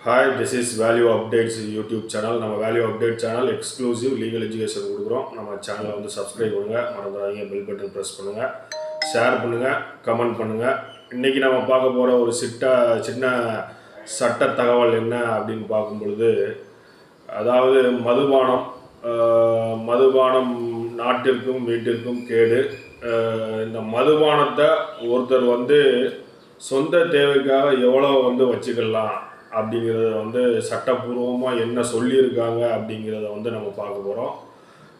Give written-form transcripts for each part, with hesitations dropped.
Hi, this is value updates YouTube channel. நம்ம value update channel exclusive legal education கொடுக்குறோம். நம்ம சேனலை வந்து சப்ஸ்கிரைப் பண்ணுங்கள், மறந்துடாதீங்க, பெல் பட்டன் ப்ரெஸ் பண்ணுங்கள், ஷேர் பண்ணுங்கள், கமெண்ட் பண்ணுங்கள். இன்றைக்கி நம்ம பார்க்க போகிற ஒரு சின்ன சட்ட தகவல் என்ன அப்படின்னு பார்க்கும் பொழுது, அதாவது மதுபானம் நாட்டிற்கும் வீட்டிற்கும் கேடு. இந்த மதுபானத்தை ஒருத்தர் வந்து சொந்த தேவைக்காக எவ்வளோ வந்து வச்சுக்கலாம் அப்படிங்கிறத வந்து சட்டப்பூர்வமாக என்ன சொல்லியிருக்காங்க அப்படிங்கிறத வந்து நம்ம பார்க்க போகிறோம்.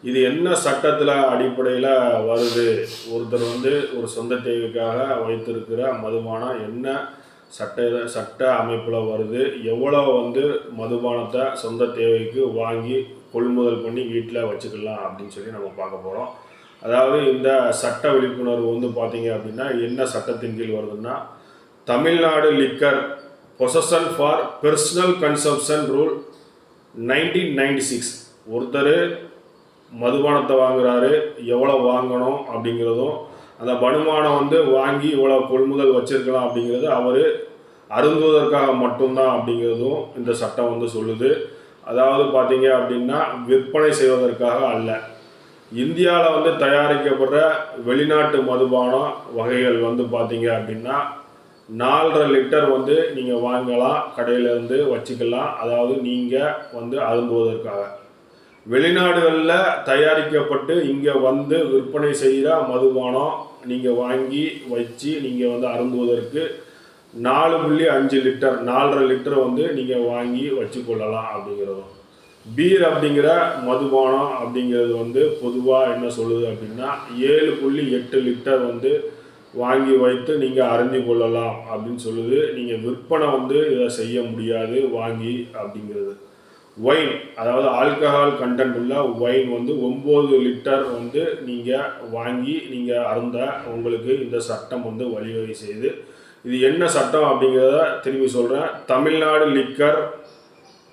இது என்ன சட்டத்தில் அடிப்படையில் வருது, ஒருத்தர் வந்து ஒரு சொந்த தேவைக்காக வைத்திருக்கிற மதுபானம் என்ன சட்ட அமைப்பில் வருது, எவ்வளோ வந்து மதுபானத்தை சொந்த தேவைக்கு வாங்கி கொள்முதல் பண்ணி வீட்டில் வச்சுக்கலாம் அப்படின்னு சொல்லி நம்ம பார்க்க போகிறோம். அதாவது இந்த சட்ட விழிப்புணர்வு வந்து பார்த்திங்க அப்படின்னா என்ன சட்டத்தின் கீழ் வருதுன்னா, Tamil Nadu liquor possession for personal consumption rule 1996. ஒருத்தர் மதுபானத்தை வாங்குறாரு, எவ்வளோ வாங்கணும் அப்படிங்கிறதும், அந்த மதுபானம் வந்து வாங்கி இவ்வளோ கொள்முதல் வச்சுருக்கலாம் அப்படிங்கிறது அவர் அருந்துவதற்காக மட்டும்தான் அப்படிங்கிறதும் இந்த சட்டம் வந்து சொல்லுது. அதாவது பார்த்தீங்க அப்படின்னா விற்பனை செய்வதற்காக அல்ல. இந்தியாவில் வந்து தயாரிக்கப்படுற வெளிநாட்டு மதுபான வகைகள் வந்து பார்த்தீங்க அப்படின்னா 4.5 லிட்டர் வந்து நீங்கள் வாங்கலாம், கடையிலேருந்து வச்சுக்கலாம். அதாவது நீங்கள் வந்து அருந்துவதற்காக. வெளிநாடுகளில் தயாரிக்கப்பட்டு இங்கே வந்து விற்பனை செய்கிற மதுபானம் நீங்கள் வாங்கி வச்சு நீங்கள் வந்து அருந்துவதற்கு 4.5 லிட்டர் 4.5 லிட்டர் வந்து நீங்கள் வாங்கி வச்சுக்கொள்ளலாம் அப்படிங்கிறதும். பீர் அப்படிங்கிற மதுபானம் அப்படிங்கிறது வந்து பொதுவாக என்ன சொல்லுது அப்படின்னா 7.8 லிட்டர் வந்து வாங்கி வைத்து நீங்கள் அறிஞ்சு கொள்ளலாம் அப்படின்னு சொல்லுது. நீங்கள் விற்பனை வந்து இதை செய்ய முடியாது வாங்கி அப்படிங்கிறது. ஒயின், அதாவது ஆல்கஹால் கண்டென்ட் உள்ள ஒயின் வந்து 9 லிட்டர் வந்து நீங்கள் வாங்கி நீங்கள் அருந்த உங்களுக்கு இந்த சட்டம் வந்து வழிவகை செய்யுது. இது என்ன சட்டம் அப்படிங்கிறத திரும்பி சொல்கிறேன். Tamil Nadu liquor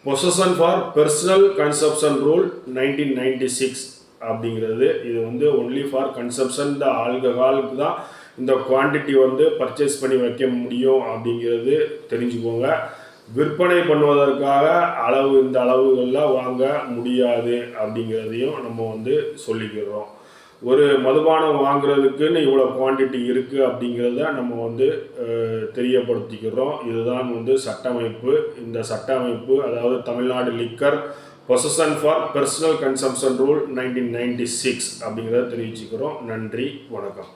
possession for personal consumption rule 1996 அப்படிங்கிறது. இது வந்து ஒன்லி ஃபார் கன்சப்ஷன் த ஆல்கஹாலுக்கு தான் இந்த குவான்டிட்டி வந்து பர்ச்சேஸ் பண்ணி வைக்க முடியும் அப்படிங்கிறது தெரிஞ்சுக்கோங்க. விற்பனை பண்ணுவதற்காக இந்த அளவுகளில் வாங்க முடியாது அப்படிங்கிறதையும் நம்ம வந்து சொல்லிக்கிறோம். ஒரு மதுபானம் வாங்குறதுக்குன்னு இவ்வளோ குவான்டிட்டி இருக்குது அப்படிங்கிறத நம்ம வந்து தெரியப்படுத்திக்கிறோம். இதுதான் வந்து சட்டமைப்பு. இந்த சட்டமைப்பு அதாவது Tamil Nadu liquor possession for personal consumption rule 1996 அப்படிங்கிறத தெரிவிச்சுக்கிறோம். நன்றி, வணக்கம்.